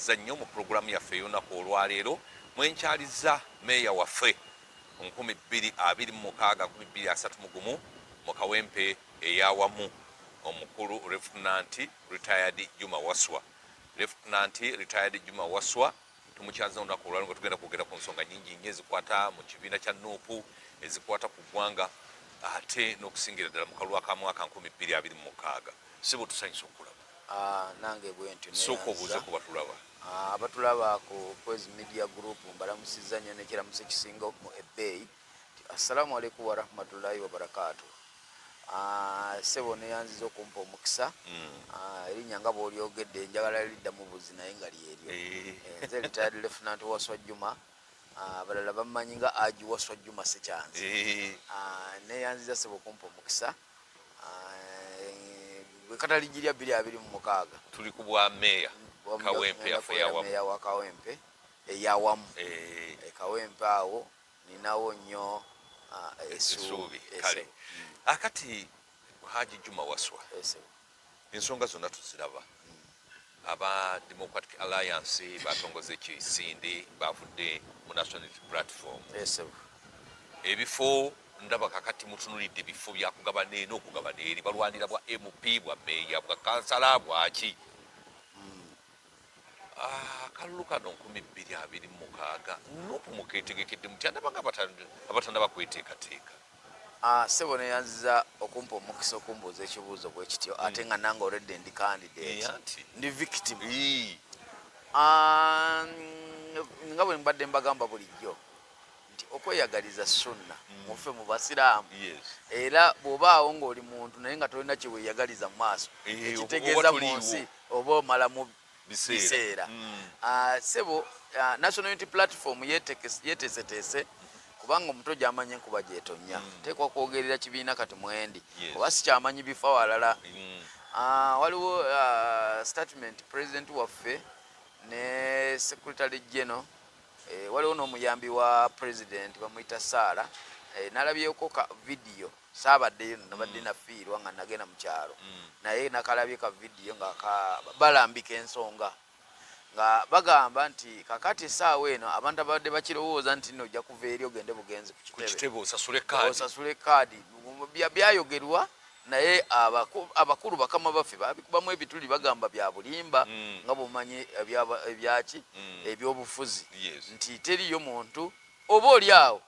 mwebaziza nnyo mu programu yaffe y'olunaku olwaleero mwenkyaliza meeya waffe 2026 mu Kawempe eyawamu omukulu Lieutenant retired Juma Waswa. Lieutenant retired Juma Waswa tumukyaza olunaku olwaleero nga tugenda kwogera ku nsonga nnyingi nnyo ezikwata mu kibiina kya Nuupu, ezikwata ku ggwanga ate n'okusingira ddala mu kalulu akamwaka 2026. Sibo tusanyusa okulaba. Nange bwentyo soko obuuze ku batulaba. Abatulaba ku Kwezi Media Group mbalamusizza nnyo n'ekiramuso ekisinga mu ebbeeyi. Assalamu alaikum wa rahmatullahi wa barakatuh. Sebo neyanziza okumpa omukisa. Erinnya nga bw'olyogedde njagala lidda mu buzi naye nga lyeryo. Nze retired Lieutenant Waswa Juma. Abalala bamanyi nga Aji Waswa Juma Sekyanzi. Neyanziza sebo okumpa omukisa. Katalijirya 2026 tuli ku bwa meya Kawempe yawamu. Meya wa Kawempe eyawamu. Kawempe awo ninawo nnyo essuubi kale. Akati Haji Juma Waswa ensonga zonna tuziraba. Aba Democratic Alliance batongoze ekisinde bavudde mu National Platform. Ebifo ndaba kakati mutunulidde bifo bya kugabana eno okugabana eri balwanira bwa MP bwa meya bwa kansala bwaki. Kalulu kano 2026 Nuupu mukeetegekedde mutya ndaba nga abatanda bakweteekateeka. Sebo neyanziza okumpa omukisa okumbuuza ekibuuzo bwe kityo ate nga nange already ndi candidate ndi victim. Nga bwe mbadde mbagamba bulijjo nti okweyagaliza sunna muffe mu basiraamu. Era bw'obaawo ng'oli muntu naye nga tolina kye weeyagaliza mu maaso ekitegeeza mu nsi oba omala mu biseera. Sebo National Unity Platform yeeteeseteese kubanga omuto gy'amanyi enkuba gy'etonnya. Teekwa kwogerera kibiina kati mwendi oba si kyamanyi bifa walala. Waliwo statement president waffe ne secretary general, waliwo n'omuyambi wa president bamuyita Saara, nalabyeko ka video saabaddeyo nabadde nafiirwa nga nagenda mu kyalo naye nakalabye ka video nga balambika ensonga nga bagamba nti kakati essaawa eno abantu abadde bakirowooza nti nno ojja kuva eri ogende bugenzi ku kitebe osasule kaadi byayogerwa naye abakulu bakama baffe babikubamu ebituli bagamba bya bulimba nga bwomanyi ebyaki ebyobufuzi nti teriyo muntu oba oli awo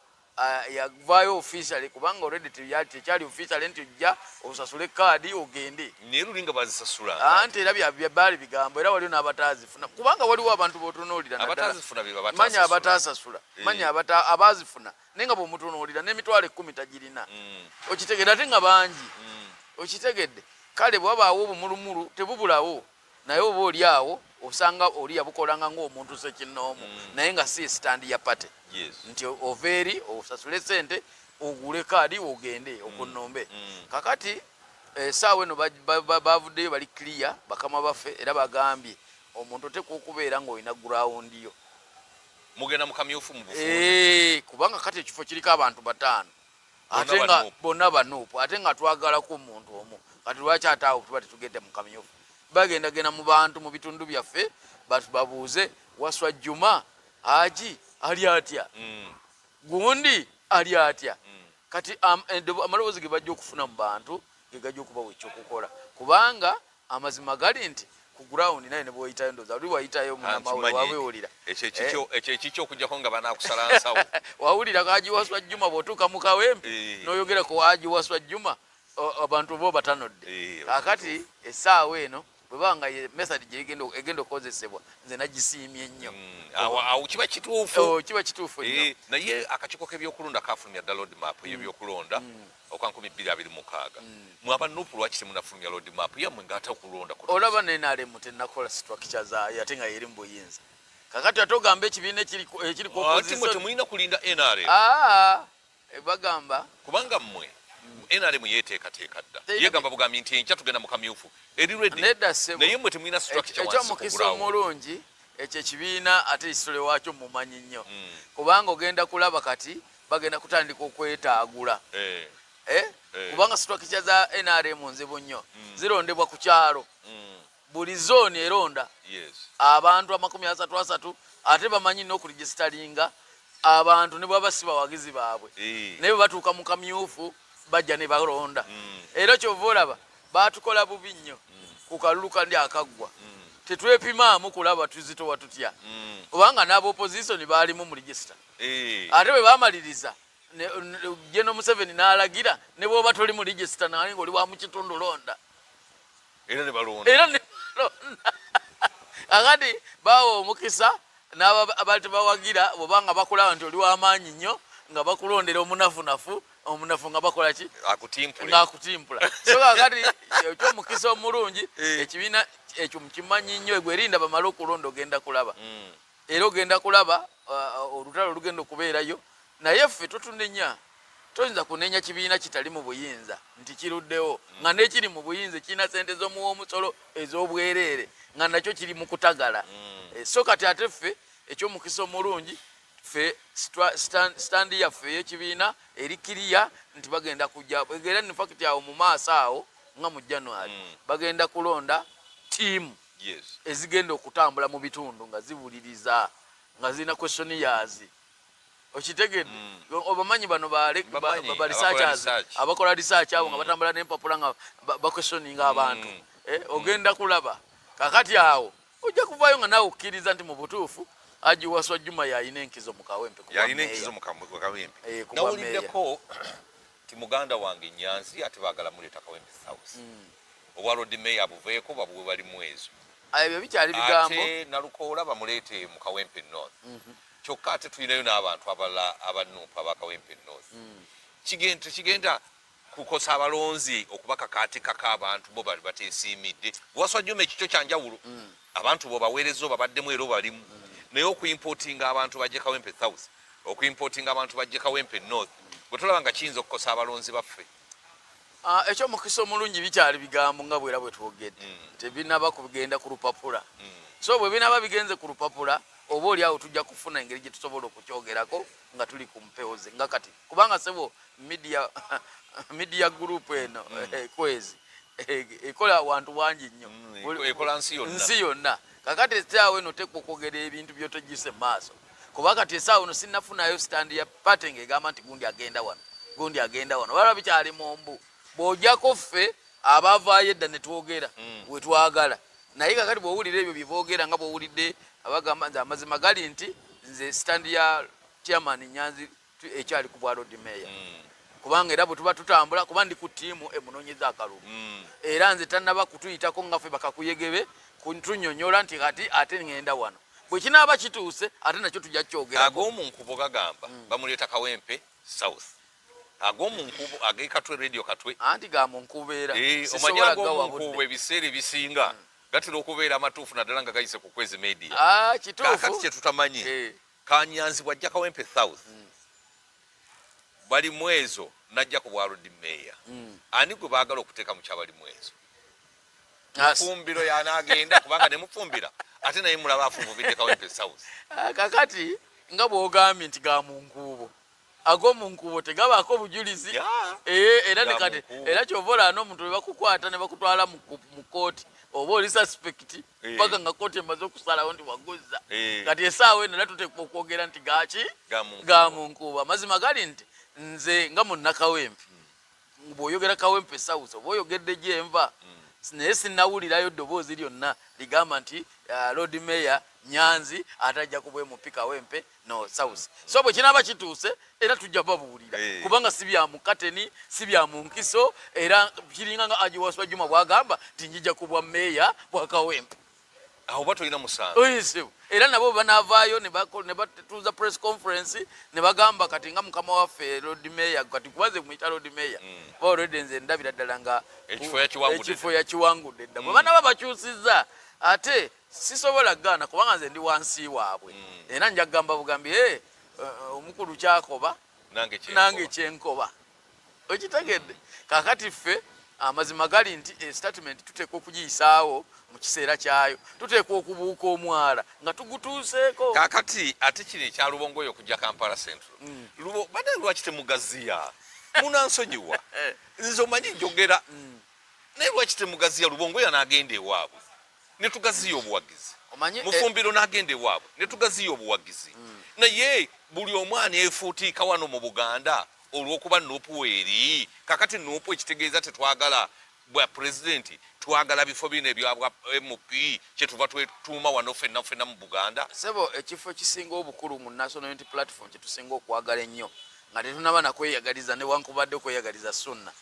yavaayo officially kubanga already tekyali officially nti ojja osasule kaadi ogende naye lulinga bazisasula anti era byabaali bigambo era waliwo n'abataazifuna kubanga waliwo abantu b'otunuulira manya abataasasula manya abaazifuna naye nga bw'omutunuulira n'emitwalo 10 tagirina okitegedde ate nga bangi okitegedde kale bwabaawo obumulumulu tebubulawo naye oba oli awo osanga oli yabukolanga ng'omuntu sekinnoomu naye nga si stand ya pate nti oveeri osasule sente ogule kaadi ogende okunnombe. Kakati essaawa eno bavuddeyo bali clear bakama baffe era bagambye omuntu oteekwa okubeera ng'olina ground yo mugenda mu kamyufu mu bufuzi kubanga kati ekifo kiriko abantu 5 ate nga bonna banuupu ate nga twagalako omuntu omu kati lwaki ate awo tuba tetugende mu kamyufu bagendagenda mu bantu mu bitundu byaffe babuuze Waswa Juma Haji ali atya gundi ali atya kati amaloboozi ge bajja okufuna mu bantu ge gajja okubawa ekyokukola kubanga amazima gali nti ku ground naye ne bw'oyitayo ndoza oli wayitayo munamawe waweewulira ekyo ekikyo okujjako nga banaakusala nsawo wawulira Haji Waswa Juma bw'otuuka mu Kawempe n'oyogera ku Haji Waswa Juma abantu bo batanodde. Kakati essaawa eno bwebanga message egenda okozesebwa nze nagisiimye nnyo awo kiba kituufu nnyo naye akakiiko k'ebyokulonda kafulumya dda road map y'ebyokulonda okwa 2026 mwaba Nuupu lwaki temunafulumya road map yammwe ng'ate okulonda olaba NRM tenakola structure zaayo ate nga yeri mu buyinza kakati ate ogamba ekibiina ekiri temulina kulinda NRM bagamba kubanga mmwe NRM yeeteekateeka dda yegamba bugambi nti enkya tugenda mu kamyufu eri ready naye mmwe temulina structure ekyomukisa omulungi ekyo ekibiina ate isole waakyo mumanyi nnyo kubanga ogenda kulaba kati bagenda kutandika okwetaagula kubanga structure za NRM nzibu nnyo zirondebwa ku kyalo buli zone eronda abantu 33 ate bamanyi n'okuregistaringa abantu ne bwaba si bawagizi baabwe naye batuuka mu kamyufu bajja ne balonda era kyova olaba batukola bubi nnyo ku kalulu kandi akaggwa tetwepimaamu kulaba tuzitowa tutya obanga n'abaopposition baalimu mu register ate bwe bamaliriza General Museveni n'alagira ne bw'oba toli mu register naye ng'oli wa mu kitundu londa era ne balonda akati bawa omukisa n'abali tebawagira bw'obanga bakulaba nti oli w'amaanyi nnyo nga bakulondera omunafunafu nga bakola ki ng'akutimpula so kakati ekyomukisa omulungi ekibiina ekyo mukimanyi nnyo gwerinda bamale okulonda ogenda kulaba era ogenda kulaba olutalo olugenda okubeerayo naye ffe totunenya toyinza kunenya kibiina kitali mu buyinza nti kiruddewo nga nekiri mu buyinza kirina sente z'omuwa omusolo ez'obwereere nga nakyo kiri mu kutagala so kati ate ffe ekyomukisa omulungi ffe standi yaffe ey'ekibiina eri kiriya nti bagenda kujja era infacti awo mu maaso awo nga mu January bagenda kulonda tiimu ezigenda okutambula mu bitundu nga ziwuliriza nga zirina questionnaires okitegedde obamanyi bano ba researchers abakola research abo nga batambula n'empapula nga baquestioninga abantu ogenda kulaba kakati awo ojja kuvaayo nga naawe okkiriza nti mu butuufu Haji Wasswa Juma yalina enkizo mu Kawempe nawuliddeko ti muganda wange Nyanzi ate baagala muleeta Kawempe South obwa road mayor buveeko babuwe bali mwezo ebyo bikyali bigambo ate Nalukoola bamuleete mu Kawempe North kyokka ate tulinayo n'abantu abalala abanuupu aba Kawempe North kigenda kukosa abalonzi okubakakaatikako abantu bo bali bateesiimidde Wasswa Juma ekikyo kyanjawulo abantu bo baweereza babaddemu era balimu naye okuimportinga abantu bajje Kawempe South okuimportinga abantu bajje Kawempe North bwe tulaba nga kiyinza okukosa abalonzi baffe ekyomukisa omulungi bikyali bigambo nga bwera bwe twogedde tebinaba kugenda ku lupapula so bwe binaba bigenze ku lupapula oba oli awo tujja kufuna engeri gye tusobola okukyogerako nga tuli ku mpewoze nga kati kubanga sebo media group eno kwezi ekola abantu bangi nnyo ekola nsi yonna kakati essaawa eno tekwa okwogera ebintu byotegise mu maaso kuba kati essaawa eno sinnafunayo standi ya pate ng'egamba nti gundi agenda wano balaba bikyali mu mbu bw'ojjako ffe abaavaayo edda ne twogera we twagala naye kakati bw'owulira ebyo bye boogera nga bw'owulidde abagamba nze amazima gali nti nze standi ya chairman Nyanzi ekyali ku bwa road mayor kubanga era bwe tuba tutambula kuba ndi ku ttiimu emunoonyeza akalulu era nze tannaba kutuyitako nga ffe bakakuyegebe kuntunyonyola nti kati ate ngenda wano bwe kinaaba kituuse ate nakyo tujja kyogera ag'omunkubo gagamba bamuleeta Kawempe South ag'omunkubo ag'ekatwe radio katwe anti ga munkubo era omanyi ag'omunkubo ebiseera ebisinga gatera okubeera amatuufu naddala nga gayise ku Kwezi Media kakati kye tutamanyi Kanyanzi bw'ajja Kawempe South bali mwezo najja ku bwa road mayor ani gwe baagala okuteeka mu kyabali mwezo mufumbiro yanagenda kubanga ne mufumbira ate naye mulaba afumbubidde Kawempe South kakati nga bw'ogambye nti ga munkubo ag'omunkubo tegabaako bujulizi era nekati era kyovola n'omuntu bwe bakukwata ne bakutwala mu kooti oba oli suspect paka nga kooti emaze okusalawo nti waguzza kati essaawa eno era tuteekwa okwogera nti gaki ga munkubo amazima gali nti nze nga munnakawempe bw'oyogera Kawempe South oba oyogedde gyenva naye sinnawulirayo ddoboozi lyonna ligamba nti road mayor Nyanzi atajja kubwemupi Kawempe no South so bwe kinaaba kituuse era tujja babuulira kubanga si bya mukateni si bya munkiso era kiringa nga Haji Wasswa Juma bwagamba nti njija kubwa mayor bwa Kawempe aho batolina musango era nabo banaavaayo ne batuuza press conference ne bagamba kati nga mukama waffe road mayor kati kubaze kumuyita road mayor already nze ndabira ddala nga ekifo yakiwangudde dda bwe banaba bakyusizza ate sisobola gaana kubanga nze ndi wansi waabwe era nja kugamba bugambi omukulu kyakoba nange kyenkoba okitegedde kakati ffe amazima gali nti statement tuteekwa okugiyisaawo mu kiseera kyayo tuteekwa okubuuka omwala nga tugutuuseeko kakati ate kino ekya Lubongoyo okujja Kampala Central bade lwaki temugaziya munansonyiwa nze omanyi njogera naye lwaki temugaziya Lubongoyo anaagenda ewaabwe ne tugaziya obuwagizi mufumbiro n'agenda ewaabwe ne tugaziya obuwagizi naye buli omwana efuutiika wano mu Buganda olw'okuba Nuupu eri kakati Nuupu ekitegeeza tetwagala bwa pulezidenti twagala bifo bino ebya MP kyetuva twetuuma wano ffenna mu Buganda. Sebo ekifo ekisinga obukulu mu National Unity Platform kyetusinga okwagala ennyo nga tetunaba nakweyagaliza newankubadde okweyagaliza Sunna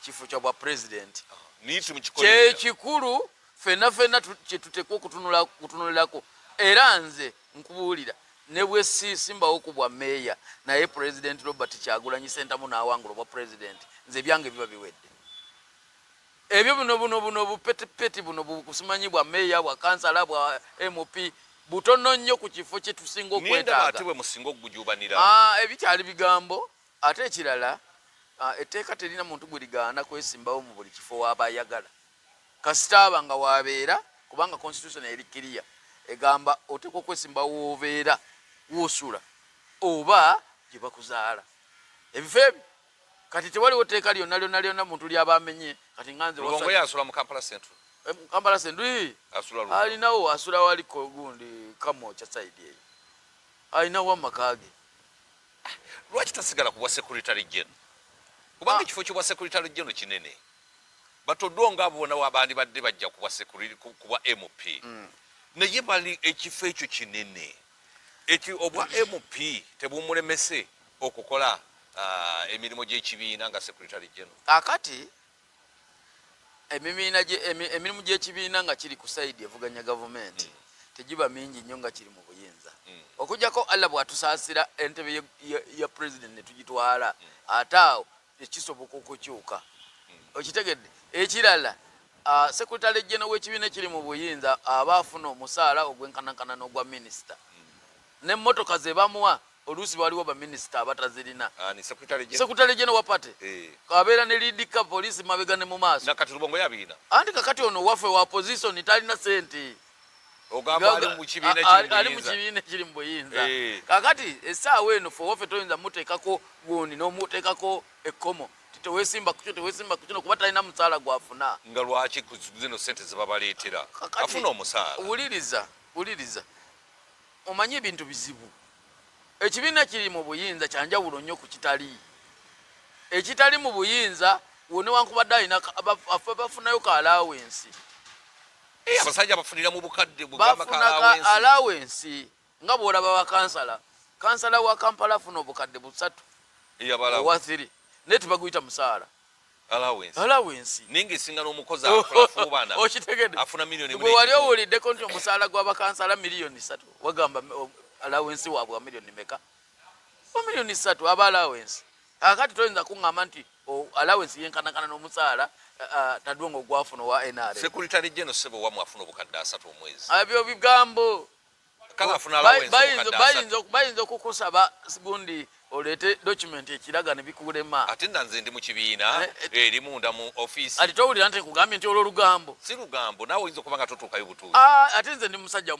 kifo kya bwa pulezidenti kyekikulu ffenna kyetuteekwa okutunulirako era nze nkubuulira ne bwe simbawo ku bwa meeya naye Pulezidenti Robert Kyagulanyi Ssentamu n'awangula obwa pulezidenti nze byange biba biwedde. Ebyo buno bupetipeti buno bukusimanyi bwa meeya bwa kansala bwa MP butono nnyo ku kifo kye tusinga okwetaaga. Ebikyali bigambo ate ekirala etteeka terina muntu gwe ligaana kwesimbawo mu buli kifo waaba ayagala kasitaaba nga wabeera kubanga constitution eri clear egamba oteekwa okwesimbawo woobeera woosula oba gye bakuzaala ebifo ebyo kati tewaliwo tteeka lyonna muntu lyaba amenye kati nganze Lubongoya asula mu Kampala Central. Kampala Central alinawo asula waliko gundi Kamwokya side eyo alinawo amakage. Lwaki tasigala ku bwa Secretary General kubanga ekifo ky'obwa Secretary General kinene batodonga abo bona wabandi badde bajja ku bwa Secretary ku bwa MP naye bali ekifo ekyo kinene obwa MP tebumulemese okukola emirimu gy'ekibiina nga Secretary General. Akati emirimu gy'ekibiina nga kiri ku side evuganya gavumenti tegiba mingi nnyo nga kiri mu buyinza okujjako Allah bw'atusaasira entebe ya president ne tugitwala ate awo ekisoboka okukyuka okitegedde. Ekirala Secretary General w'ekibiina kiri mu buyinza aba afuna omusaala ogwenkanankana n'ogwa minisita n'emmotoka ze bamuwa oluusi waliwo baminisita abatazirina. Secretary General wa party kabeera ne lidika poliisi mabega ne mu maaso nakati Lubongoya abiina anti kakati ono waffe wa opposition talina sente ogamba ali mu kibiina kiri mu buyinza kakati essaawa eno fe waffe toyinza muteekako gundi n'omuteekako ekkomo teweesimba ku kino kuba talina musaala gwafuna. Nga lwaki ku zino sente ze babaleetera afuna omusaala? Wuliriza omanyi ebintu bizibu. Ekibiina kiri mu buyinza kyanjawulo nnyo ku kitali. Ekitali mu buyinza wone wankubadde alina bafunayo ka allowance. Abasajja bafunira mu bukadde bafuna allowance nga bw'olaba wa kansala wa Kampala afuna obukadde 3 owa 3 ne tebaguyita musaala allowance ninga esinga n'omukozi afuubana afuna milioni bwe wali owuliddeko nti omusaala gw'abakansala milioni 3 wagamba allowance waabwe wa milioni meka? Wa milioni 3 aba allowance. Akati toyinza kuŋŋamba nti allowance yenkanakana n'omusaala tadwongo gwafuna wa NRM. Secretary General sebo wa mwafuna obukadde 3 omwezi. Ebyo bigambo kala afuna allowance bayinza okukusaba gundi oleete document ekiraga ne bikulema. Ate nze ndi mu kibiina eri munda mu office. Ati towulira nti kugambye nti olwo lugambo. Si lugambo naawe oyinza okuba nga totuukayo butuuzi. Ate nze ndi musajja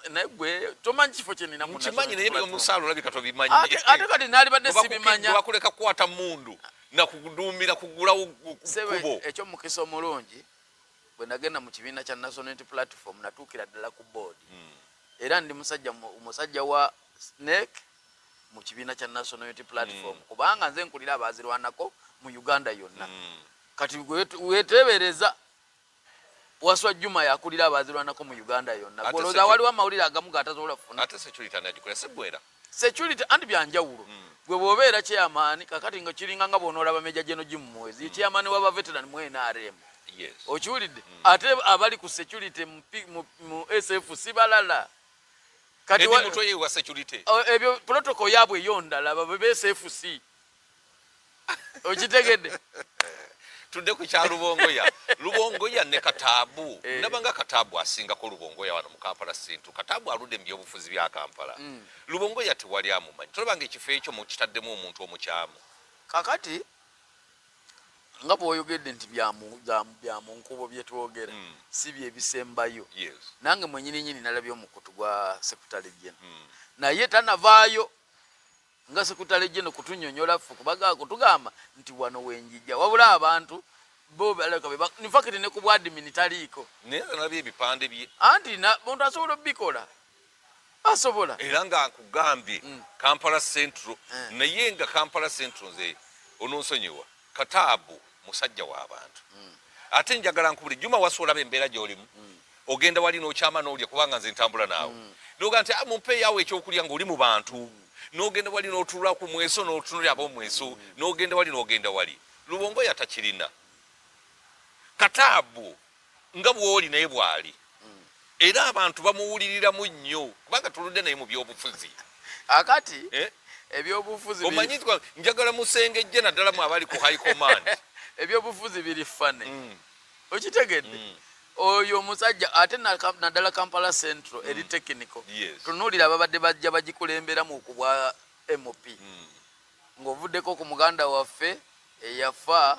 naye gwe tomanyi kifo kye nina mukimanyi naye omusaala olabika tobimanyi. Ate kati naali badde sibimanya. Bakuleka kukwata mundu na kuduumira kugulawo kubo. Ekyo mukisa omulungi bwe nagenda mu kibiina kya National Unity Platform natuukira ddala ku board. Era ndi musajja wa SNEC mu kibiina kya National Unity Platform kubanga nze nkulira abazirwanako mu Uganda yonna. Kati wetebereza Waswa Juma yakulira abazirwanako mu Uganda yonna. Goloza waliwo amawulire agamu gatasobola kufuna. Ate security anajikola sebwera. Security andi byanjawulo. Gwe bwobeera chairman kakati nga kiringa nga bonoolaba Meja General Jim Mwezi chairman w'aba veteran mu NRM. Yes. Okiwulidde ate abali ku security mu SF sibalala. Kati mutwe ye wa security. Ebyo protocol yabwe yondala babe SFC. Okitegedde. Tudde ku kya Lubongoya ne Kataabu. Nabanga Kataabu asinga ko Lubongoya wano mu Kampala Central. Kataabu aludde mu byobufuzi bya Kampala. Lubongoya tewali amumanyi. Tolabanga ekifo ekyo mu kitaddemu omuntu omukyamu. Kakati nga bw'oyogedde nti bya mu nkubo bye twogera si bye bisembayo. Nange mwennyini nalabye omukutu gwa Secretary General. Naye tanavaayo nga Secretary General kutunnyonnyola ffe kutugamba nti wano wenjijja wabula abantu bo balaka in fact ne ku admin taliko ne nabye ebipande bye anti na muntu asobola bikola asobola era nga nkugambye Kampala Central naye nga Kampala Central nze ononsonyiwa Kataabu musajja w'abantu ate njagala nkubuli Juma Waswa embeera gy'olimu ogenda wali n'okyama n'olya kubanga nze ntambula naawe noga nti mumpe yawe ekyokulya ng'oli mu bantu n'ogenda wali n'otuula ku mweso n'otunulya ab'omweso n'ogenda wali n'ogenda wali Lubongo yatakirina Kataabu nga bw'oli naye bw'ali era abantu bamuwuliriramu nnyo kubanga tuludde naye mu by'obufuzi akati ebyobufuzi omanyi njagala musengejje naddala mu abali ku high command ebyobufuzi biri fane okitegedde oyo omusajja ate naddala Kampala Central eri technical tunuulira ababadde bajja bagikulemberamu ku bwa MOP ng'ovuddeko ku muganda waffe eyafa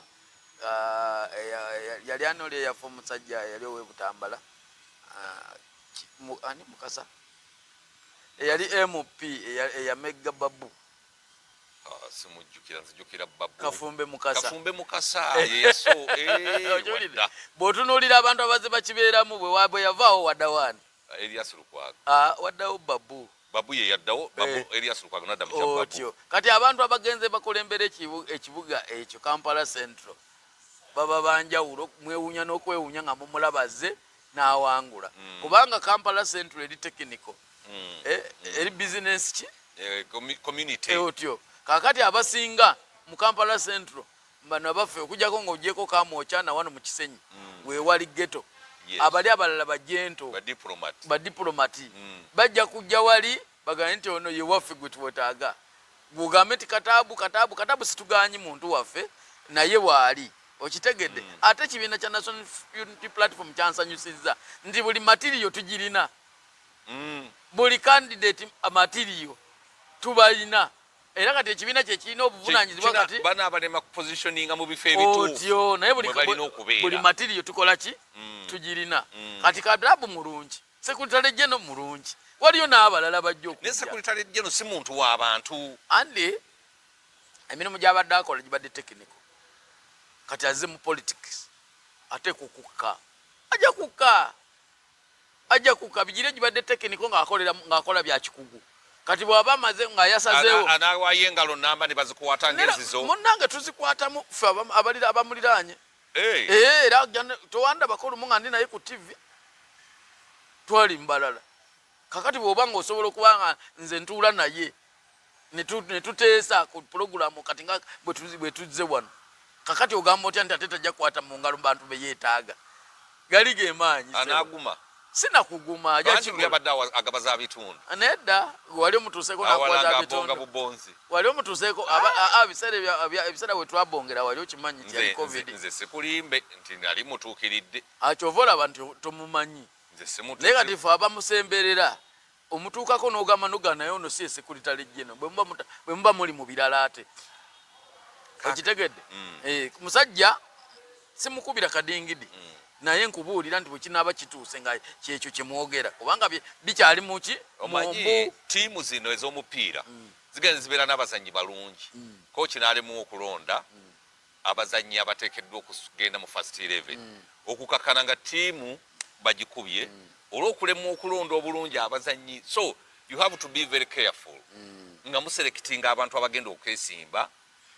yali anoli eyafa omusajja yali ow'Ebutambala ani Mukasa eyali MOP eyamegga Babu simujjukira nzijukira Babu Kafumbe Mukasa yeso bw'otunuulira abantu abaze bakibeeramu bwe yavaawo waddawaani Elias Lukwago waddawo Babu ye yaddawo Babu Elias Lukwago nadda mu Babu otyo kati abantu abagenze bakulembera ekibuga ekyo Kampala Central baba banjawulo mwewuunya n'okwewuunya nga mumulabaze n'awangula kubanga Kampala Central eri technical eri business ki community otyo kakati abasinga mu Kampala Central bano baffe okujjako ng'ogyeko Kamwocha na wano mu Kisenyi weewali ghetto abali abalala bajento badiplomati bajja kujja wali bagambe nti ono ye waffe gwe twetaaga gugambe nti Kataabu situganyi muntu waffe naye waali okitegedde ate kibiina kya National Unity Platform kyansanyusizza nti buli material tugirina buli candidate material tubalina era kati ekibiina kye kirina obuvunanyizibwa kati bana abalema kupositioninga mu bifo ebituufu otyo naye buli material tukola ki tugirina kati Kataabu mulungi Secretary General mulungi waliyo n'abalala bajja okujja ne Secretary General si muntu w'abantu andi emirimu gy'abadde akola gibadde technical kati azze mu politics ate kukukka ajja kukka bijire gibadde technical ng'akola bya kikugu kati bw'aba amaze ng'ayasazeewo anawaayo engalo namba ne bazikukwata ng'ezizo munnange tuzikwatamu ffe abamuliraanye era towanda bakolumu nga ndi naye ku TV twali mbalala kakati bw'oba ng'osobola okuba nga nze ntuula naye ne tuteesa ku pulogulaamu kati nga bwe tuzze wano kakati ogamba otya nti ate tajja kukwata mu ngalo bantu be yeetaaga gali gemaanyi anaguma sinakuguma yabadde agabaza bitundu nedda wali omutuuseeko nakwaza bitundu wali omutuuseeko ebiseera bwe twabongera wali okimanyi nti yali covid nze sikulimbe nti nali mutuukiridde akyova olaba nti tomumanyi naye kati fe abamusemberera omutuukako n'ogamba noga naye ono si Secretary General bwe muba muli mu birala ate okitegedde musajja simukubira kadingidi naye nkubuulira nti bwe kinaaba kituuse nga kyekyo kyemwogera kubanga bikyali muki omanyi tiimu zino ez'omupiira zigenze zibeera n'abazannyi balungi kooki n'alemu okulonda abazannyi abateekeddwa okugenda mu first 11 okukakkana nga tiimu bagikubye olw'okulema okulonda obulungi abazannyi so you have to be very careful nga muserekitinga abantu abagenda okwesimba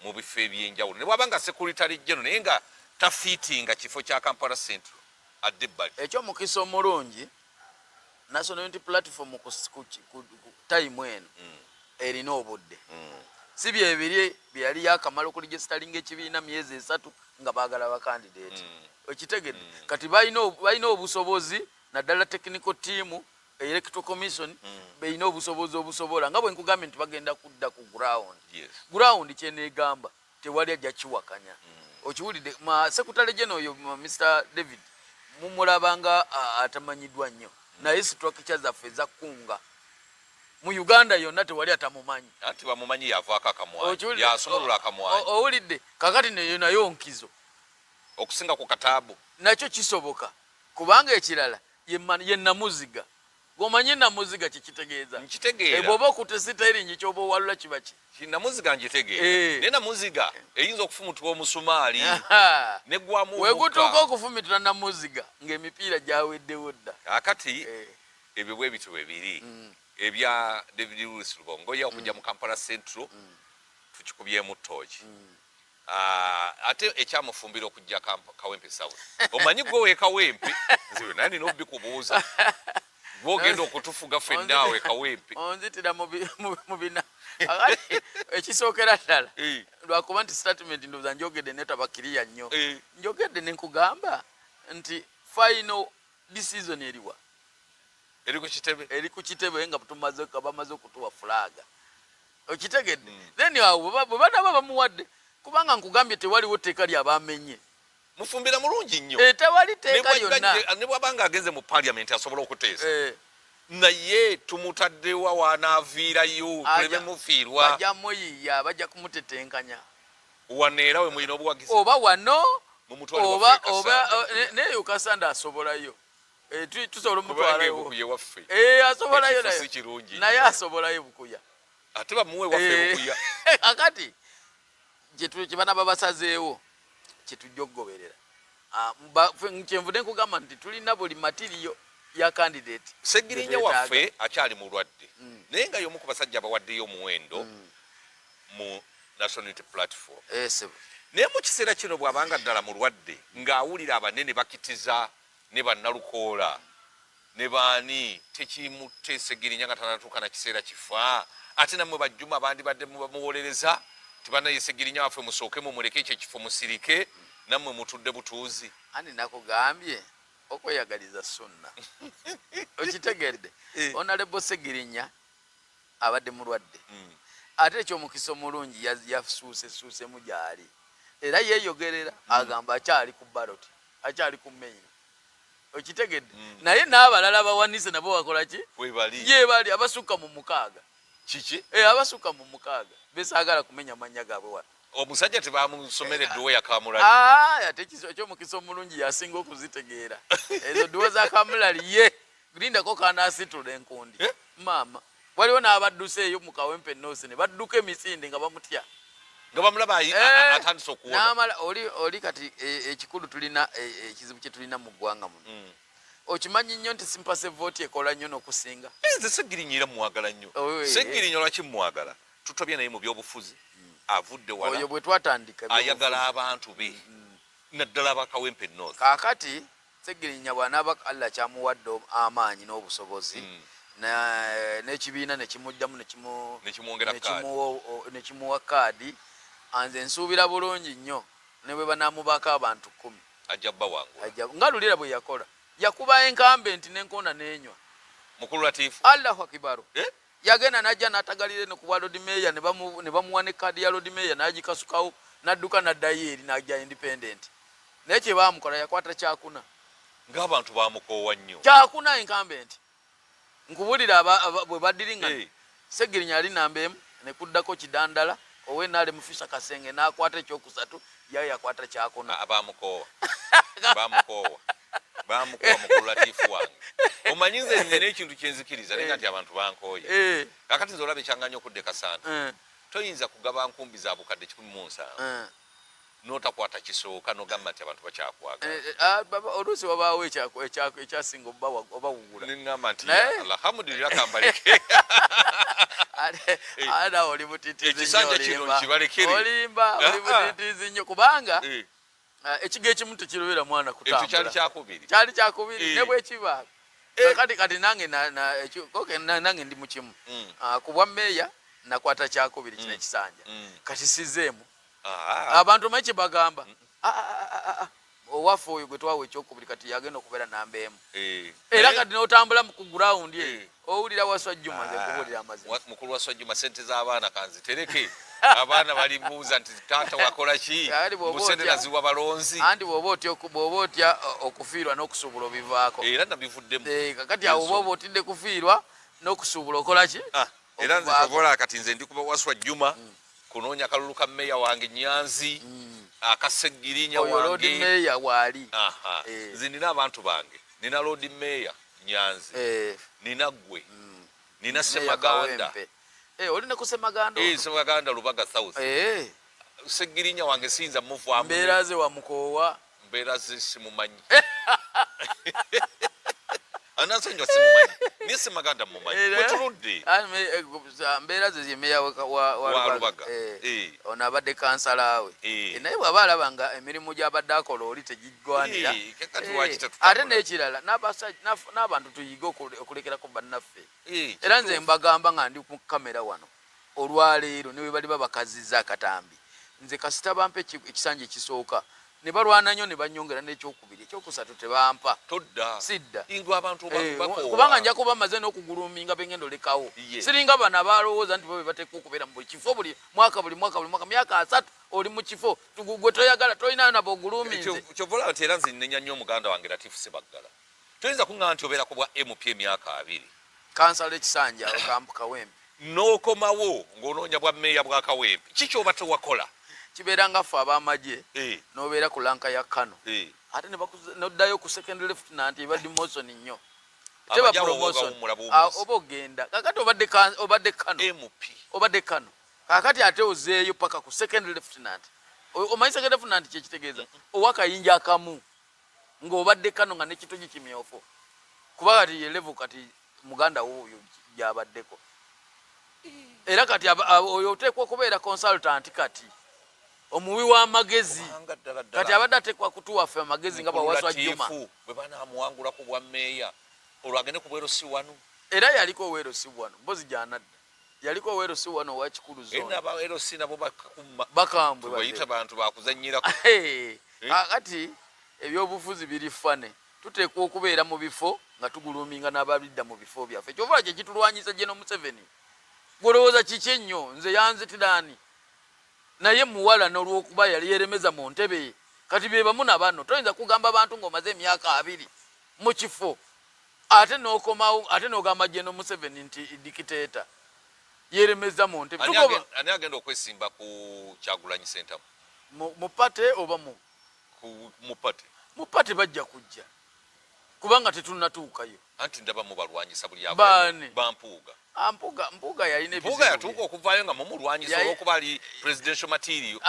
mu bifo ebyenjawulo ne bwaba nga Secretary General naye nga tafiitinga kifo kya Kampala Central addebali ekyomukisa omulungi National Unity Platform ku time eno erina obudde si byebiri byali yakamala okuligestalinga ekibiina myezi 3 nga baagala bakandidate okitegedde kati balina obusobozi naddala technical team electoral commission bayina obusobozi obusobola nga bwe nkugambye nti bagenda kudda ku ground kyeneegamba tewali ajja kiwakanya okiwulidde Secretary General oyo Mr. David mumulabanga atamanyiddwa nnyo naye structure zaffe ezakkunga mu Uganda yonna tewali atamumanyi anti bamumanyi yavaako akamwanyi yasumulula akamwanyi owulidde kakati nayo nkizo okusinga ku Kataabu nakyo kisoboka kubanga ekirala ye namuziga gomanyi namuziga kikitegeeza nkitegeera bw'oba okutte sitairingi ky'oba owalula kiba ki namuziga njitegeera naye namuziga eyinza okufumutibwa omusumaali negwamu wegutuuka okufumitira namuziga ng'emipiira gyaweddewo dda akati ebyo bwe bityo bwe biri ebya David Lewis Lubongoya okujja mu Kampala Central tukikubyemu ttooki ate ekyamufumbira okujja Kawempe South omanyi gwe we Kawempe nziwe nani nobikubuuza gwogenda okutufuga ffenna awe Kawempe onzitira mu bina ekisookera ddala lwakuba nti statement ndowooza njogedde netabakiriya nnyo njogedde ne nkugamba nti final decision eriwa eri ku kitebe nga bamaze okutuwa fulaga okitegedde then awo bwe banaba bamuwadde kubanga nkugambye tewaliwo tteeka lyabamenye mufumbira mulungi nnyo tewali tteeka lyonna ne bwabanga agenze mu parliament asobola okuteesa naye tumutaddewa wanaaviirayo tuleme mufiirwa bajja muyiya bajja kumutetenkanya waneera we mulina obuwagizi oba wano oba neyo Kasanda asobolayo tusobola omutwalayo waffe asobolayo naye asobolayo bukuya ate bamuwe waffe bukuya akati kyebana babasazeewo kyetujja okugoberera kyenvudde nkugamba nti tulina buli matiriyo ya candidate Segirinya waffe akyali mulwadde naye nga y'omu ku basajja abawaddeyo omuwendo mu National Unity Platform naye mu kiseera kino bw'abanga ddala mulwadde ng'awulira abanene bakitiza ne bannalukoola ne baani tekimutte Segirinya nga tanatuuka na kiseera kifa ate nammwe bajjuma bandibadde bamuwolereza tibanaye Segirinya waffe musooke mumuleke ekyo ekifo musirike nammwe mutudde butuuzi ani nakugambye okweyagaliza sunna okitegedde Honorable Segirinya abadde mulwadde ate ekyomukisa omulungi yasuusesuusemu gyali era yeeyogerera agamba akyali ku ballot akyali ku main okitegedde naye n'abalala bawanise nabo bakola ki ye bali abasukka mu mukaaga kiki abasukka mu mukaaga besaagala kumenya mannya gaabwe wano omusajja tebamusomera edduwa ya Kamulali ate ekyomukisa omulungi yasinga okuzitegeera ezo dduwa za Kamulali ye lindako kanaasitula enkundi maama waliwo n'abadduseeyo mu Kawempe North ne badduka emisinde nga bamutya nga bamulaba atandise okuwona oli kati ekikulu tulina ekizibu kye tulina mu ggwanga muno okimanyi nnyo nti simpase vote ekola nnyo n'okusinga nze Segirinya era mwagala nnyo Segirinya lwaki mwagala tutobye naye mu byobufuzi avudde wala oyo bwe twatandika ayagala abantu be naddala aba Kawempe North kaakati Segirinya bw'anaaba Allah kyamuwadde amaanyi n'obusobozi n'ekibiina nekimuddamu nekimuwa kaadi anze nsuubira bulungi nnyo ne bwe banaamubako abantu 10 ajja bba wangu nga lulira bwe yakola yakuba enkambe nti n'enkonda n'enywa mukulu Latifu Allahu akibaru yagenda najja n'atagalire ne ku bwa Lord Mayor ne bamuwa ne kaadi ya Lord Mayor n'agikasukawo n'adduka n'addayo eri n'ajja independent naye kye baamukola yakwata kyakuna ng'abantu baamukoowa nnyo kyakuna enkambe nti nkubulira bwe baddiringana Segirinya ali namba emu ne kuddako Kidandala owenale Mufisa Kasenge n'akwata ekyokusatu yayo yakwata kyakuna baamukoowa mukulu Latifu wange omanyi nze nina ekintu kyenzikiriza naye nga nti abantu bankooye kakati nze olaba ekyanganya okudde Kasanda toyinza kugaba nkumbi za bukadde 17 n'otakwata kisooka n'ogamba nti abantu bakyakwagala oluusi wabaawo ekyasinga obawugula neŋŋamba nti alhamdulillah kambaleke ada oli mutitizi olimba oli mutitizi nnyo kubanga ekigo ekimu tekirobera mwana kutambula kyali kyakubiri ne bwekiba kati nange nange ndi mukimu ku bwa meeya nakwata kyakubiri kino ekisanja kati sizeemu abantu manyi kye bagamba owaffe oyo gwe twawa ekyokubiri kati yagenda okubeera namba emu era kati n'otambula ku gurawundi eyo owulira Waswajjuma nze kubuulira amazima mukulu Waswajjuma sente z'abaana kanzitereke abaana balimbuuza nti taata wakola ki musente naziwa balonzi anti bw'oba otya okufiirwa n'okusuubula obivaako era nabivuddemu kakati awo bw'oba otidde kufiirwa n'okusuubula okola ki era nze kyobola kati nze ndi kuba Waswajjuma kunoonya kalulu ka meeya wange Nyanzi aka Segirinya wange Lord Mayor waali nze nina abantu bange nina Lord Mayor Nyanzi nina gwe nina Semaganda olina ku Semaganda Semaganda Lubaga South Segirinya wange sinza muvaamu mbeera ze wa Mukoowa mbeera ze simumanyi anasonyo simumanyi ni Semaganda mumanyi wetuludde mbeera ze yemeya wa Lubaga ono abadde kansala we naye bw'aba alaba nga emirimu gy'abadde akola oli tegiggwanira ate n'ekirala n'abantu tuyiga okulekerako bannaffe era nze mbagamba nga ndi ku kamera wano olwaleero ne bwe bali babakaziza akatambi nze kasita bampa ekisanja ekisooka ne balwana nnyo ne bannyongera n'ekyokubiri ekyokusatu tebampa todda sidda ingwa abantu kubanga nja kuba maze n'okuguluminga bengendo lekawo siringa bano abalowooza nti bo bateekwa okubeera mu buli kifo buli mwaka myaka 3 oli mu kifo gwe toyagala tolinayo nabo oguluminze kyovola nti era nze nnenya nnyo omuganda wange Latifu Sebaggala toyinza kuŋŋamba nti obeera ku bwa MP emyaka 2 kansala ekisanja Kampu Kawempe n'okomawo ng'onoonya bwa mmeeya bwa Kawempe ki kyoba tewakola kibeera nga ffe ab'amagye n'obeera ku lanka ya Kano ate noddayo ku second lieutenant eba demotion nnyo teba promotion oba ogenda kakati obadde Kano obadde Kano kakati ate ozeeyo paka ku second lieutenant omanyi second lieutenant kyekitegeeza owakayinja akamu ng'obadde Kano nga nekitogi kimyofu kuba kati ye level kati muganda wo oyo gyabaddeko era kati oyo oteekwa okubeera consultant kati omuwi w'amagezi kati abadde ateekwa kutuwaffe amagezi nga bwawaswa Juma bwe banaamuwangula ku bwa mmeeya olwagende ku bwerosi wano era yaliko owerosi wano mpozi gyanadda yaliko owerosi wano owakikulu zone abawerosi nabo bakambwe bayita bantu bakuzanyirako kati ebyobufuzi biri fane tuteekwa okubeera mu bifo nga tuguluminga n'abalidda mu bifo byaffe ekyovola kye kitulwanyisa General Museveni gwolowooza kiki ennyo nze yanzitiraani naye muwala n'olwokuba yali yeremeza mu ntebe kati be bamu na bano toyinza kugamba abantu ng'omaze emyaka 2 mu kifo ate n'okomawo ate n'ogamba General Museveni nti dikiteeta yeremeza mu ntebe ani agenda okwesimba ku Kyagulanyi Center mu pate oba mu pate bajja kujja kubanga tetunnatuukayo anti ndaba mu balwanyisa buli bampuuga mpuuga yalina mpuuga yatuuka okuvaayo nga mumulwanyisa olwokuba ali presidential material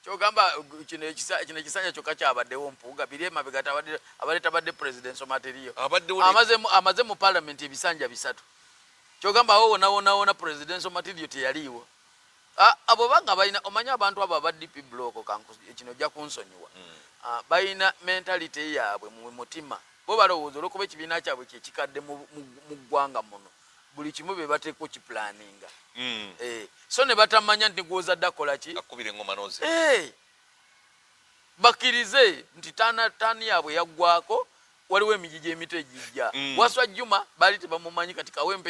kyogamba kino ekisanja kyokka kyabaddewo mpuuga biri emabega abadde tabadde presidential material amaze mu parliament ebisanja 3 kyogamba awo wona presidential material teyaliiwo abo banga balina omanyi abantu abo aba DP block kino ojja kunsonyiwa balina mentality yaabwe mu mutima bo balowooza olwokuba ekibiina kyabwe kyekikadde mu ggwanga muno buli kimu be bateekwa kiplaninga so ne batamanya nti gwozadde akola ki akubira engoma noze bakkirize nti taani yaabwe yaggwako waliwo emijiji emito egijja Waswa Juma baali tebamumanyi kati Kawempe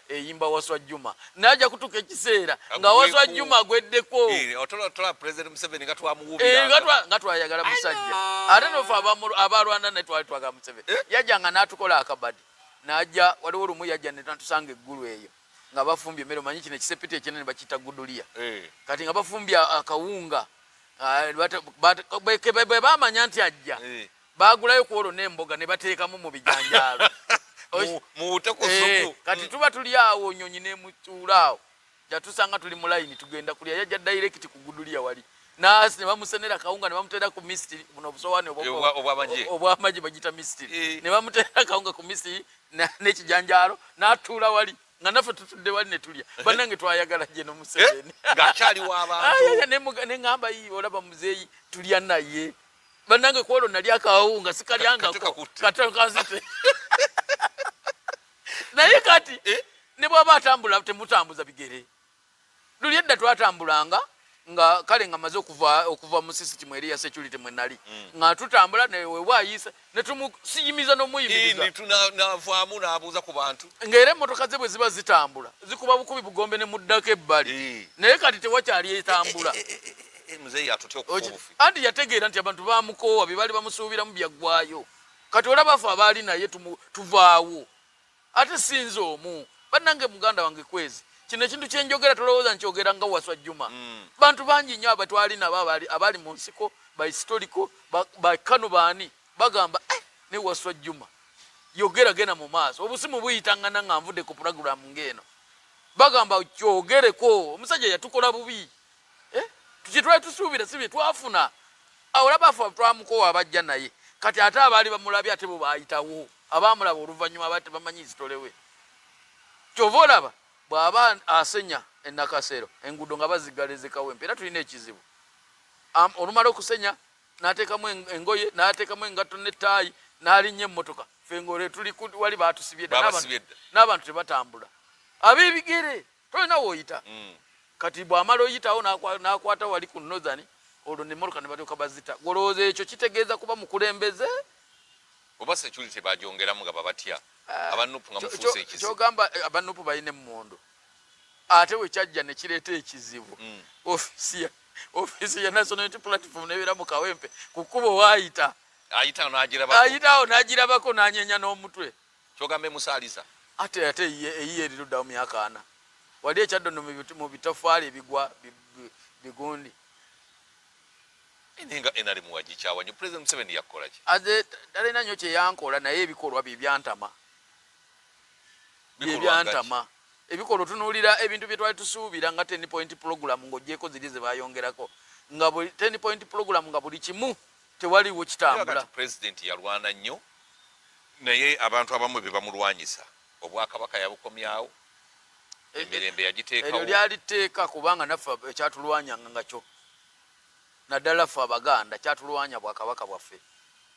eyimba Waswa Juma najja kutuuka ekiseera nga Waswa Juma agweddeko otola President Museveni nga twamuwubira nga twayagala musajja ate nofe abalwana ne twali twagala Museveni yajja nga n'atukola akabadi najja waliwo olumu yajja ne natusanga eggulu eyo nga bafumbye emmere omanyi kino ekisepiti ekinene bakiyita gudulia kati nga bafumbye akawunga bwe bamanya nti ajja bagulayo ku olwo n'emboga ne bateekamu mu bijanjaalo kati tuba tuli awo nyonyi n'emutuula awo jatusanga tuli mu layini tugenda kulya yajja direct ku gudulia wali nasi ne bamusenera kawunga ne bamuteera ku misitiri buno obusowaani obwamagi bagita misitiri ne bamuteera kawunga ku misitiri n'ekijanjaalo n'atuula wali nga naffe tutudde wali ne tulya bannange twayagala General Museveni ng'akyaliwo abantu neŋŋamba olaba muzeeyi tulya naye bannange ku olwo nali akawunga sikalyangako katekazite naye kati ne bw'aba atambula temutambuza bigere luli edda twatambulanga nga kale nga maze okuva mu system eri ya security mwe nali nga tutambula ne wewaayisa ne tumusiyimiza n'omuyimiriza tunavaamu n'abuuza ku bantu ng'era emmotoka ze bwe ziba zitambula zikuba bukubi bugombe ne muddako ebbali naye kati tewakyali etambula muzeeyi atutya okufuufi anti yategeera nti abantu bamukoowa bye baali bamusuubiramu byaggwayo kati olaba ffe abaali naye tuvaawo ate sinza omu bannange muganda wange kwezi kino ekintu kyenjogera tolowooza nkyogera nga Waswa Juma bantu bangi nnyo abatwali nabo abali mu nsiko ba historical ba Kano baani bagamba ne Waswa Juma yogera gena mu maaso obusimu buyitangana nga nvudde ku program ngeno bagamba kyogereko omusajja yatukola bubi tukitwali tusuubira si bye twafuna awo labafu twamukowa abajja naye kati ate abaali bamulabye ate bo baayitawo abaamulaba oluvannyuma bate bamanyi zitolewe kyova olaba bw'aba asenya ennakasero enguudo nga bazigalize Kawempe era tulina ekizibu olumala okusenya n'ateekamu engoye n'ateekamu engatto n'ettaayi n'alinnya emmotoka ffe ng'ole tuli wali baatusibye dda n'abantu tebatambula ab'ebigere tolina w'oyita kati bw'amala oyitawo n'akwata wali ku nozani olwo n'emmotoka ne balyoka bazita golowooza ekyo kitegeeza kuba mukulembeze oba security bagyongeramu nga babatya abanupu nga mufuuse ekizibu kyogamba abanupu balina emmondo ate wekyajja ne kireeta ekizibu ofiisi ya National Unity Platform nebeera mu Kawempe ku kkubo waayita ayitawo n'agirabako n'anyenya n'omutwe kyogamba emusaaliza ate eyiye eriruddawo myaka 4 wali ekyaddono mu bitafaali ebigwa bigundi enenga enali muwagikyawanyo President Museveni yakola ki talina nnyo kyeyankola naye ebikolwa byebyantama ebikolwa tunuulira ebintu bye twali tusuubira nga 10 point program ng'ogyeko ziri ze bayongerako nga 10 point program nga buli kimu tewaliwo kitambula President yalwana nnyo naye abantu abamu be bamulwanyisa obwakabaka yabukomyawo emirembe yagiteekawo eryo lyali tteeka kubanga naffe ekyatulwanyanga nga kyo naddala ffe Abaganda kyatulwanya bwakabaka bwaffe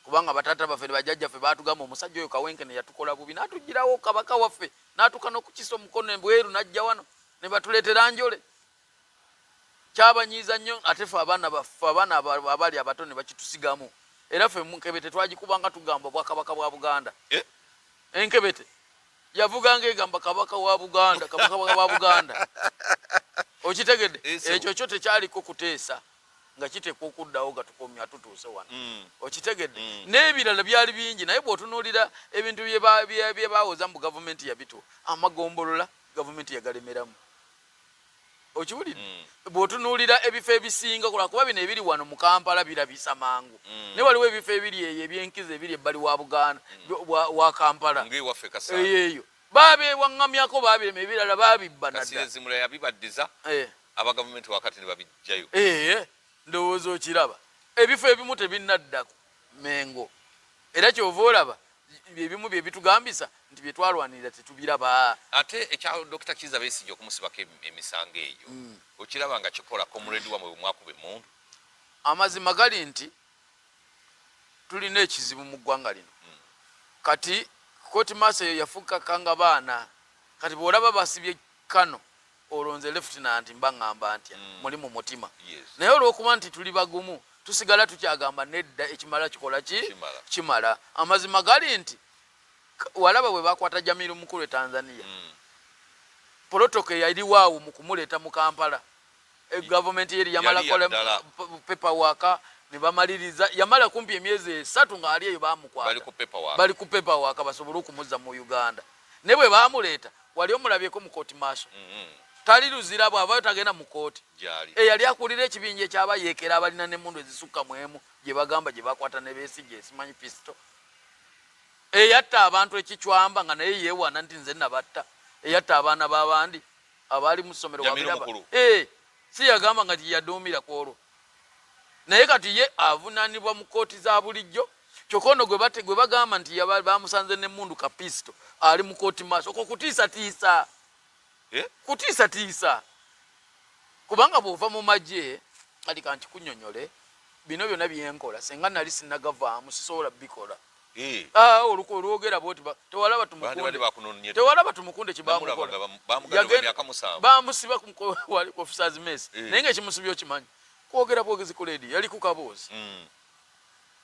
kubanga batata baffe ne bajjajjaffe baatugamba omusajja oyo Kawenkene yatukola bubi n'atugirawo kabaka waffe n'atuuka n'okukisa omukono embweru n'ajja wano ne batuleetera njole kyabanyiiza nnyo ate ffe abaana abali abato ne bakitusigamu era ffe Nkebete twagikubanga tugamba bwakabaka bwa Buganda Enkebete yavuganga egamba kabaka wa Buganda kabaka wa Buganda okitegedde ekyo kyo tekyaliko kuteesa nga kitekwa okuddawo gatukomya tutuuse wano okitegedde n'ebirala byali bingi naye bw'otunuulira ebintu bye baawoza mu gavumenti yabitu amagombolola gavumenti yagalemeramu okiwulidde bw'otunuulira ebifo ebisinga kuba bino ebiri wano mu Kampala birabisa mangu naye waliwo ebifo ebiri eyo ebyenkizo ebiri ebbali wa Buganda wa Kampala eyo baabeewaŋŋamyako baabirema ebirala baabibba nadda abagavumenti wakati ne babijjayo ndowooza okiraba ebifo ebimu tebinnadda Mengo era kyova olaba ebimu bye bitugambisa nti bye twalwanirira tetubiraba ate ekya Dr. Kizza Besigye okumusibako emisango eyo okiraba nga kikola comrade wamwe bwemwakuba emundu amazima gali nti tulina ekizibu mu ggwanga lino kati kooti maaso eyo yafuuka kanga baana kati bw'olaba basibye Kano olonze Lieutenant mbaŋŋamba ntya muli mu mutima naye olw'okuba nti tuli bagumu tusigala tukyagamba nedda ekimala kikola kimala amazima gali nti walaba bwe bakwata Jamiru Mukulu e Tanzania protocol yaliwaawo mu kumuleeta mu Kampala gavumenti yeri yamala kola paperwork ne bamaliriza yamala kumpi emyezi 3 nga ali eyo bamukwata bali ku paperwork basobole okumuzza mu Uganda ne bwe bamuleeta wali omulabyeko mu court martial tali luzira bw'avaayo tagenda mu kooti eyali akulira ekibinja ekyabayeekera abalina n'emmundu ezisukka mu emu gye bagamba gye bakwata ne Besigye esimanyi pisto eyatta abantu ekicwamba nga naye yeewaana nti nze nabatta eyatta abaana b'abandi abaali mu ssomero wabiraba si yagamba nga tiyaduumira ku olwo naye kati ye avunaanibwa mu kooti za bulijjo kyokka ono gwe bagamba nti bamusanze n'emmundu kapisto ali mu kooti maaso okwo kutiisatiisa kutiisatiisa kubanga bw'ova mu magye kati kanti kunnyonnyole bino byonna byenkola senga nali sinnagavaamu sisobola bikola olwogera bwoti tewalaba tumukunde kyebamukola bamusiba officers mess naye nga ekimusibya okimanyi kwogera bwogezi ku ledi yali ku kaboozi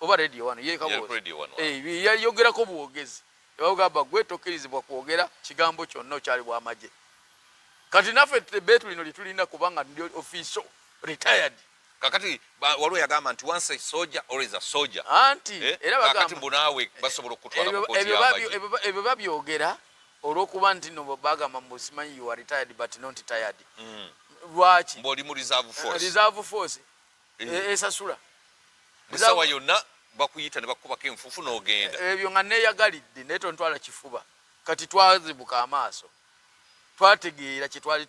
oba radio wano ye kaboozi yayogerako bwogezi ebagamba gwe tokkirizibwa kwogera kigambo kyonna okyali bw'amagye kati naffe beetu lino litulina kubanga ndi official retired kakati waliwo yagamba nti once a soldier always a soldier anti era bagamba kakati mbunaawe basobola okutwala mu kooti y'amagye ebyo babyogera olw'okuba nti no bagamba mbusimanyi you are retired but not tired lwaki mboli mu reserve force esasula musawa yonna bakuyita ne bakubako enfufu n'ogenda ebyo nga neeyagalidde naye tontwala kifuba kati twazibuka amaaso twategeera kyetwali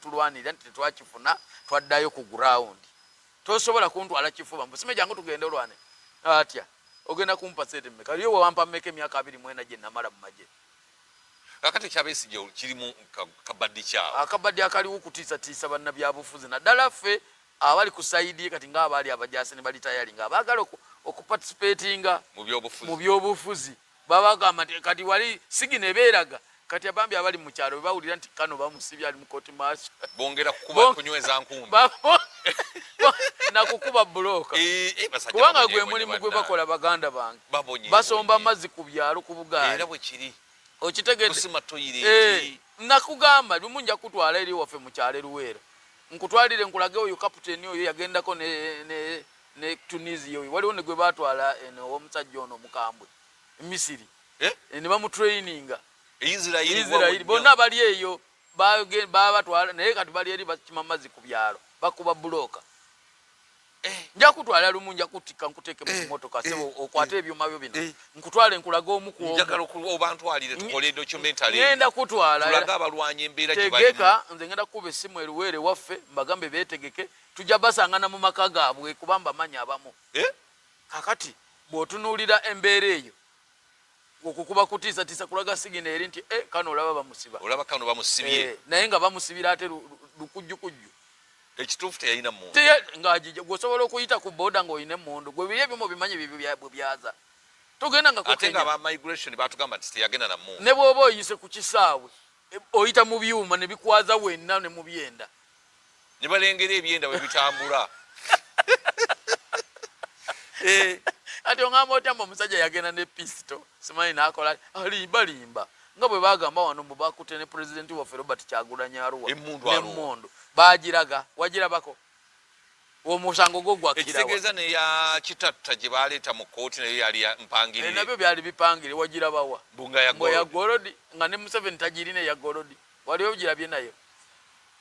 tulwanirira nti tetwakifuna twaddayo ku ground tosobola kuntwala kifuba mbusime jangu tugende olwane atya ogenda kumpa sente mmeka yo wampa mmeka emyaka 24 gye namala mu magye kakati Kyabesigye kirimu kabaddi kyawo akabaddi akaliwo kutiisatiisa bannabyabufuzi naddala ffe abali ku sayidi kati ng'abaali abajaasi ne bali tayali ng'abaagala okuparticipatinga mu byobufuzi babagamba nti kati wali sigi ne beeraga kati abambi abali mu kyalo bawulira nti kano bamusibye ali mu kooti maaso bongera kunyweza nkumbi nakukuba bulooka kubanga gwe mulimu gwe bakola baganda bange basomba amazzi ku byalo ku bugaali era bwe kiri okitegedde nakugamba lumu nja kutwala eri waffe mu kyalo Luweero nkutwalire nkulage oyo kaputeni oyo yagendako ne Tunisia oyo waliwo ne gwe batwala omusajja ono omukambwe Misiri ne bamutraininga Israeli bonna bali eyo babatwala naye kati bali eri bakima amazzi ku byalo bakuba bulooka nja kutwala lumu nja kutika nkuteeke mu motoka sebo okwate ebyuma byo bino nkutwale nkulaga omu ku njagala obantwalire tukole documentary ngenda kutwala tulaga abalwanyi embeera gye bali tegeka nze ngenda kuba essimu eruweere waffe mbagambe beetegeke tujja basangana mu maka gaabwe kubamba manya abamu kakati bw'otunuulira embeera eyo okukuba kutiisatiisa kulaga sigina eri nti kano olaba kano bamusibye naye nga bamusibira ate lukujjukujju ekituufu teyalina mmundu ng'agijja gweosobola okuyita ku booda ng'olina emmundu gwe biri ebimu bimanyi bwe byaza togenda nga ate nga aba migration batugamba nti teyagenda na mmundu ne bw'oba oyise ku kisaawe oyita mu byuma ne bikwaza wenna ne mu byenda ne balengera ebyenda bwe bitambula ati ongamba otya omusajja yagenda ne pisito simanyi n'akola limba nga bwe bagamba wano mbu bakute ne pulezidenti waffe Robert Kyagulanyi Arua n'emmundu bagiraga wagirabako omusango gwo gwakirawa ekitegeeza neya kitatta gye baleeta mu kooti naye yali mpangirire nabyo byali bipangire wagirabawa bunga ya golodi nga ne Museveni tagirina ya golodi waliwo ogirabye nayo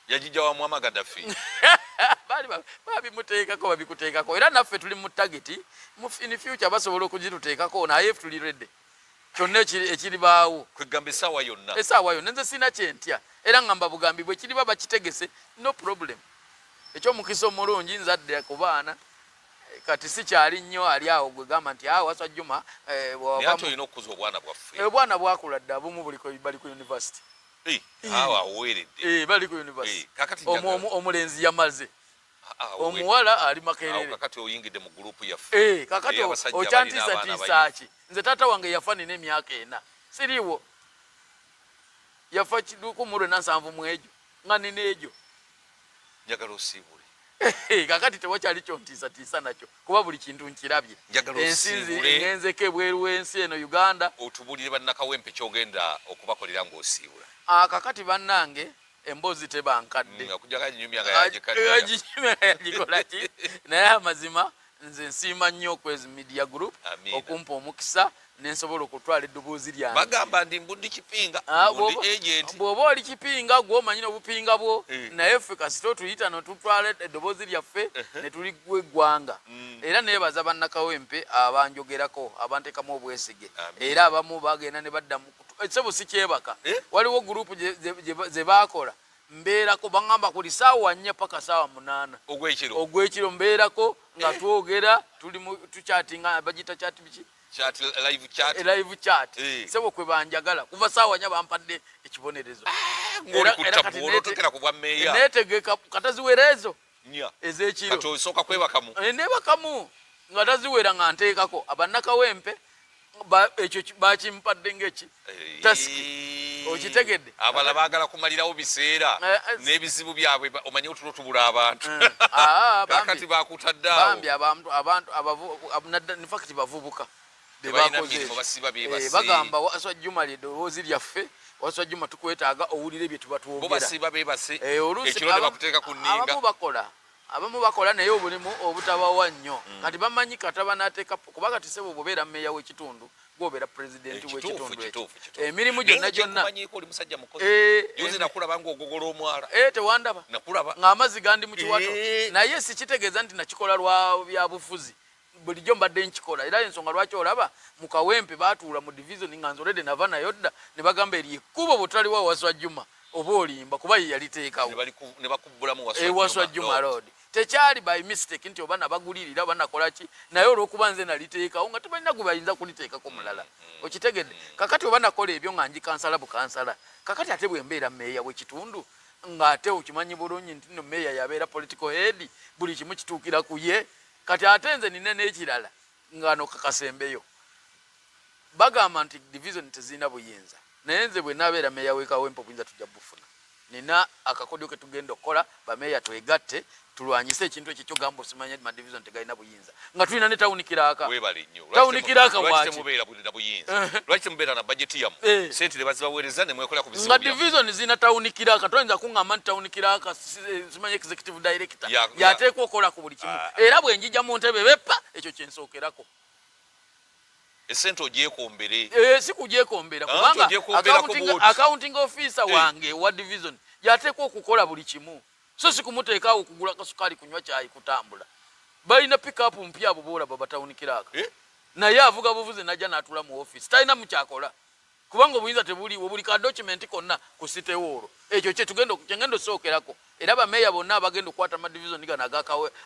yagijja wa Muammar Gaddafi babimuteekako babikuteekako era naffe tuli mu tageti in future basobola okugituteekako naye tuli redde kyonna ekiribaawo kwegamba essaawa yonna nze sina kyentya era ngamba bugambi bwe kiriba bakitegese no problem ekyomukisa omulungi nzadde ku baana kati sikyali nnyo ali awo gwegamba nti Waswa Juma olina okukuza obwana bwaffe obwana bwakula dde abumu bali ku university bali ku university omulenzi yamaze omuwala ali Makerere kakati oyingidde mu group yaffe kakati okyantiisatiisa ki nze taata wange yafa nina emyaka 4 siriwo yafa 1970 mu egyo nga nina egyo njagala osiibule kakati tewakyali kyontiisatiisa nakyo kuba buli kintu nkirabye ensi ngenzeko ebweru w'ensi eno Uganda otubulire bannakawempe kyogenda okubakolera ng'osiibula kakati bannange emboozi tebankadde yagikolaki naye amazima nze nsiima nnyo Okwezi Media Group okumpa omukisa nensobola okutwala eddoboozi lyange bagamba ndi mbundi kipinga bw'oba oli kipinga gwomanyi n'obupinga bwo naye ffe kasita otuyita notutwala eddoboozi lyaffe ne tuligwa eggwanga era neebaza bannakawempe abanjogerako abanteekamu obwesige era abamu bagenda ne badda sebo si kyebaka waliwo gurupu ze baakola mbeerako baŋŋamba kuli saawa 4 paka saawa 8 ogwekiro mbeerako nga twogera tukyatinga bagita chat biki live chat sebo kwe banjagala kuva saawa 4 bampadde ekibonerezo netegeka kataziwerezo ezekiro nebakamu nga taziwera nga nteekako abannakawempe ekyo bakimpadde ngeki tasiki okitegedde abala baagala kumalirawo biseera n'ebizibu byabwe omanyi otulo tubula abantu kakati bakutaddeawo bambi abantu infact bavubuka bagamba Waswa Juma ly'eddoboozi lyaffe Waswa Juma tukwetaaga owulire bye tuba twogera abamu bakola naye obulimu obutabawa nnyo kati bamanyi kataba nateeka kuba kati sebo bobeera mmeeya w'ekitundu gwobeera pulezidenti w'ekitundu emirimu gyonna tewandaba ng'amazzi gandi mu kiwato naye sikitegeeza nti nakikola lwa byabufuzi bulijjo mbadde nkikola era ensonga lwaki olaba mu Kawempe baatuula mu division nga Nzolede nava nayo dda ne bagamba eri ekkubo butaliwa Waswa Juma oba olimba kuba ye yaliteekawo ne bakubbulamu Waswa Juma road tekyali by mistake nti oba nabagulirira banakola ki naye olw'okuba nze naliteekawo nga tebalina gwe bayinza kuliteekako mulala okitegedde kakati oba nakola ebyo nga njikansala bukansala kakati ate bwe mbeera mmeeya w'ekitundu ng'ate okimanyi bulungi nti no meeya yabeera political head buli kimu kituukira ku ye kati ate nze nina n'ekirala ngano kakasembeyo bagamba nti division tezirina buyinza naye nze bwe nabeera meeya w'e Kawempe obuyinza tujja bufuna nina akakodyo ke tugenda okukola bameeya twegatte tulwanyise ekintu ekyo kyogamba osimanya ma division tegalina buyinza nga tulina ne tawuni Kiraaka tawuni Kiraaka lwaki temubeera na bajeti yammwe sente ne bazibaweereza ne mwekola ku bizibu nga division zina tawuni Kiraaka toyinza kuŋŋamba nti tawuni Kiraaka simanya executive director yateekwa okukola ku buli kimu era bwe njija mu ntebe beppa ekyo kyensookerako esente ogyekombere si kugyekombera kubanga accounting officer wange wa division yateekwa okukola buli kimu so si kumuteekaawo okugula kasukaali kunywa kyayi kutambula balina pick-up mpya abo boolaba batawuni Kiraaka naye avuga buvuze najja n'atula mu office talina mukyakola kubanga obuyinza tebuliwo buli ka document konna ku sitewoolo ekyo kyengenda osookerako era bameeya bonna abagenda okukwata amadivision gano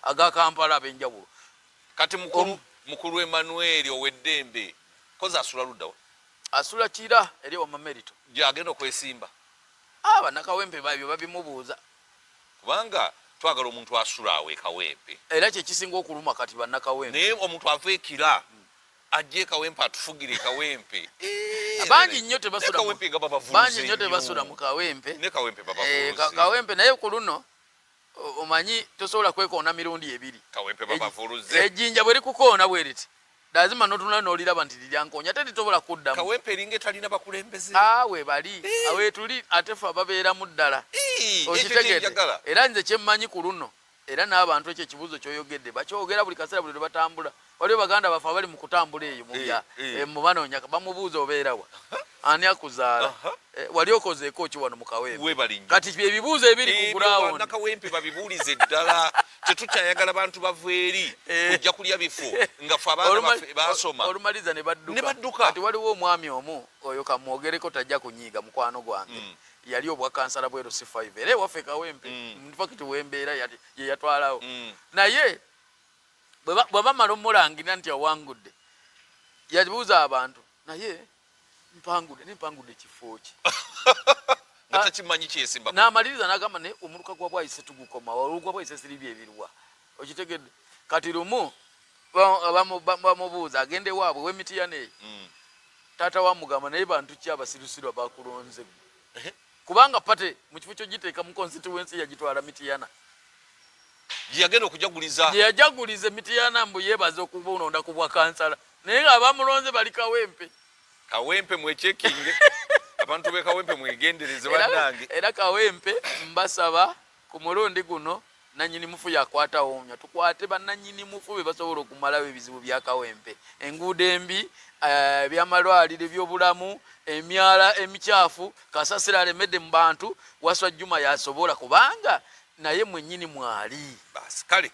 aga Kampala ab'enjawulo kati mukulu Emmanuel Owedembe kozi asula luddawa asula kira eri wa Mamerito gyagenda okwesimba bannakawempe babyo babimubuuza kubanga twagala omuntu asula awo e Kawempe era kyekisinga okuluma kati bannakawempe naye omuntu ava ekira ajje Kawempe atufugire Kawempe bangi nnyo tebasula mu Kawempe ne Kawempe babavuze Kawempe naye ku luno omanyi tosobola kwekoona mirundi ebiri Kawempe babavuze ejjinja bwe likukoona bwe liti lazima notunula n'oliraba nti liryankonya ate litobola kuddamu Kawempe eringa etalina bakulembeze we bali awe tuli ate fe ababeeramu ddala okitegedde era nze kyemmanyi ku luno era n'abantu ekyo ekibuuzo ky'oyogedde bakyogera buli kaseera buli lwe batambula waliwo baganda bafe abali mu kutambula eyo mu banoonya bamubuuza obeerawa ani akuzaala wali okozeeko ki wano mu Kawempe kati ebibuuzo ebiri ku ground Kawempe babibuulize ddala tetukyayagala bantu bava eri kujja kulya bifo nga fe abaana baffe basoma olumaliza ne badduka kati waliwo omwami omu oyo kamwogereko tajja kunyiiga mukwano gwange yali obwa kansala bweru C5 era ewaffe Kawempe mufakiti wembeera ye yatwalawo naye bwe bamala omulangira nti awangudde yabuuza abantu naye mpangudde kifo ki natakimanyi kyesimba n'amaliriza n'agamba naye omuluka gwa bwayise tugukoma olugwa bwayise siribi ebirwa okitegedde kati lumu bamubuuza agende waabwe w'emitiyana eyo taata wamugamba naye bantu ki abasirusiru abakulonze kubanga pate mu kifo kyo giteeka mu constituency yagitwala mitiyana gyeyagenda okujaguliza gyeyajaguliza emitiyana mbu yeebaza okubononda ku bwa kansala naye nga abamulonze bali Kawempe mwekyekinge abantu be Kawempe mwegendereze bannange era Kawempe mbasaba ku mulundi guno nanyini mufu yakwata omya tukwate bannanyini mufu be basobola okumalawo ebizibu bya Kawempe enguudo embi ebyamalwaliro ebyobulamu emyala emikyafu kasasira alemedde mu bantu Waswa Juma yasobola kubanga naye mwennyini mwali basi kale